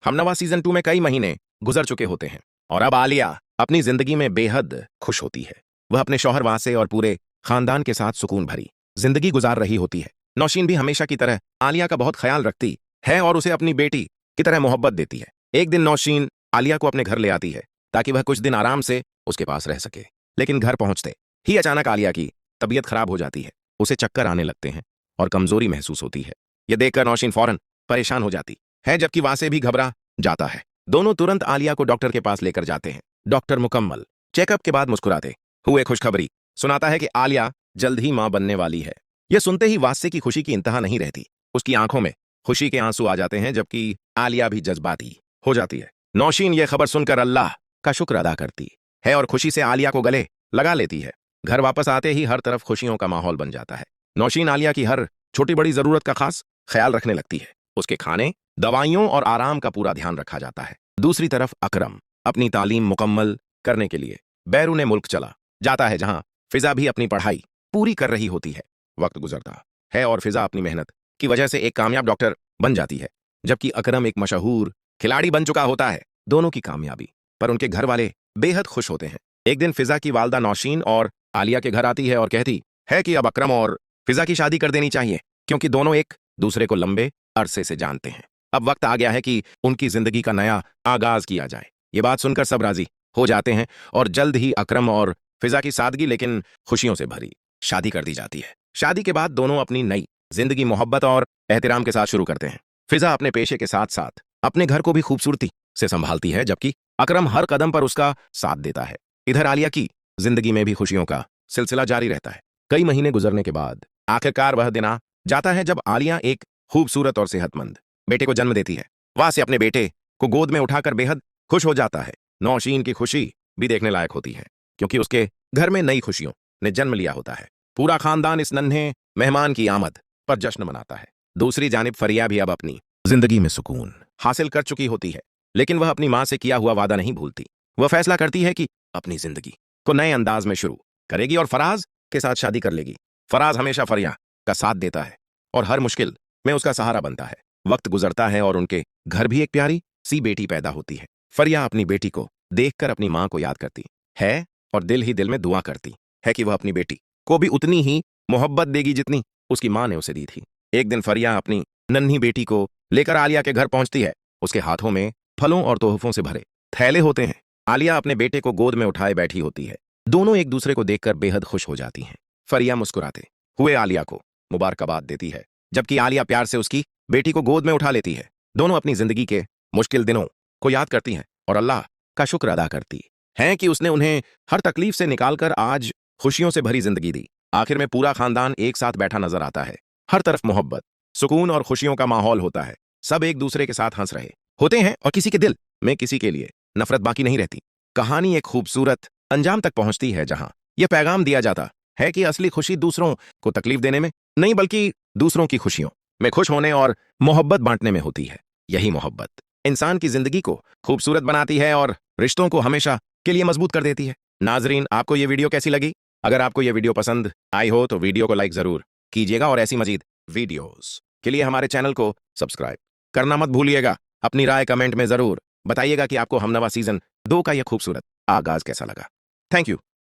हमनवा season 2 में कई महीने गुजर चुके होते हैं और अब आलिया अपनी जिंदगी में बेहद खुश होती है। वह अपने शौहर वासे और पूरे खानदान के साथ सुकून भरी जिंदगी गुजार रही होती है। नौशीन भी हमेशा की तरह आलिया का बहुत ख्याल रखती है और उसे अपनी बेटी की तरह मोहब्बत देती है। एक दिन नौशीन आलिया को अपने घर ले आती है ताकि वह कुछ दिन आराम से उसके पास रह सके। लेकिन घर पहुंचते ही अचानक आलिया की तबीयत खराब हो जाती है। उसे चक्कर आने लगते हैं और कमजोरी महसूस होती है। यह देखकर नौशीन फौरन परेशान हो जाती है, जबकि वासे भी घबरा जाता है। दोनों तुरंत आलिया को डॉक्टर के पास लेकर जाते हैं। डॉक्टर मुकम्मल चेकअप के बाद मुस्कुराते हुए खुशखबरी सुनाता है कि आलिया जल्द ही मां बनने वाली है। यह सुनते ही वासे की खुशी की इंतहा नहीं रहती। उसकी आंखों में खुशी के आंसू आ जाते हैं, जबकि आलिया भी जज्बाती हो जाती है। नौशीन यह खबर सुनकर अल्लाह का शुक्र अदा करती है और खुशी से आलिया को गले लगा लेती है। घर वापस आते ही हर तरफ खुशियों का माहौल बन जाता है। नौशीन आलिया की हर छोटी बड़ी जरूरत का खास ख्याल रखने लगती है। उसके खाने, दवाइयों और आराम का पूरा ध्यान रखा जाता है। दूसरी तरफ अकरम अपनी तालीम मुकम्मल करने के लिए बैरून मुल्क चला जाता है, जहां फिजा भी अपनी पढ़ाई पूरी कर रही होती है। वक्त गुजरता है और फिजा अपनी मेहनत की वजह से एक कामयाब डॉक्टर बन जाती है, जबकि अकरम एक मशहूर खिलाड़ी बन चुका होता है। दोनों की कामयाबी पर उनके घर वाले बेहद खुश होते हैं। एक दिन फिजा की वालदा नौशीन और आलिया के घर आती है और कहती है कि अब अकरम और फिजा की शादी कर देनी चाहिए, क्योंकि दोनों एक दूसरे को लंबे अरसे से जानते हैं। अब वक्त आ गया है कि उनकी जिंदगी का नया आगाज किया जाए। ये बात सुनकर सब राजी हो जाते हैं और जल्द ही अकरम और फिजा की सादगी लेकिन खुशियों से भरी शादी कर दी जाती है। शादी के बाद दोनों अपनी नई जिंदगी मोहब्बत और एहतराम के साथ शुरू करते हैं। फिजा अपने पेशे के साथ साथ अपने घर को भी खूबसूरती से संभालती है, जबकि अकरम हर कदम पर उसका साथ देता है। इधर आलिया की जिंदगी में भी खुशियों का सिलसिला जारी रहता है। कई महीने गुजरने के बाद आखिरकार वह दिन आ जाता है जब आलिया एक खूबसूरत और सेहतमंद बेटे को जन्म देती है। वहां से अपने बेटे को गोद में उठाकर बेहद खुश हो जाता है। नौशीन की खुशी भी देखने लायक होती है, क्योंकि उसके घर में नई खुशियों ने जन्म लिया होता है। पूरा खानदान इस नन्हे मेहमान की आमद पर जश्न मनाता है। दूसरी जानिब फरिया भी अब अपनी जिंदगी में सुकून हासिल कर चुकी होती है, लेकिन वह अपनी मां से किया हुआ वादा नहीं भूलती। वह फैसला करती है कि अपनी जिंदगी को नए अंदाज में शुरू करेगी और फराज के साथ शादी कर लेगी। फराज हमेशा फरिया का साथ देता है और हर मुश्किल में उसका सहारा बनता है। वक्त गुजरता है और उनके घर भी एक प्यारी सी बेटी पैदा होती है। फरिया अपनी बेटी को देखकर अपनी मां को याद करती है और दिल ही दिल में दुआ करती है कि वह अपनी बेटी को भी उतनी ही मोहब्बत देगी जितनी उसकी मां ने उसे दी थी। एक दिन फरिया अपनी नन्ही बेटी को लेकर आलिया के घर पहुंचती है। उसके हाथों में फलों और तोहफों से भरे थैले होते हैं। आलिया अपने बेटे को गोद में उठाए बैठी होती है। दोनों एक दूसरे को देखकर बेहद खुश हो जाती हैं। फरिया मुस्कुराते हुए आलिया को मुबारकबाद देती है, जबकि आलिया प्यार से उसकी बेटी को गोद में उठा लेती है। दोनों अपनी जिंदगी के मुश्किल दिनों को याद करती हैं और अल्लाह का शुक्र अदा करती हैं कि उसने उन्हें हर तकलीफ से निकालकर आज खुशियों से भरी जिंदगी दी। आखिर में पूरा खानदान एक साथ बैठा नजर आता है। हर तरफ मोहब्बत, सुकून और खुशियों का माहौल होता है। सब एक दूसरे के साथ हंस रहे होते हैं और किसी के दिल में किसी के लिए नफरत बाकी नहीं रहती। कहानी एक खूबसूरत अंजाम तक पहुंचती है, जहां यह पैगाम दिया जाता है कि असली खुशी दूसरों को तकलीफ देने में नहीं, बल्कि दूसरों की खुशियों में खुश होने और मोहब्बत बांटने में होती है। यही मोहब्बत इंसान की जिंदगी को खूबसूरत बनाती है और रिश्तों को हमेशा के लिए मजबूत कर देती है। नाजरीन, आपको यह वीडियो कैसी लगी? अगर आपको यह वीडियो पसंद आई हो तो वीडियो को लाइक जरूर कीजिएगा और ऐसी मजीद वीडियोस के लिए हमारे चैनल को सब्सक्राइब करना मत भूलिएगा। अपनी राय कमेंट में जरूर बताइएगा कि आपको हमनवा सीजन 2 का यह खूबसूरत आगाज कैसा लगा। Thank you.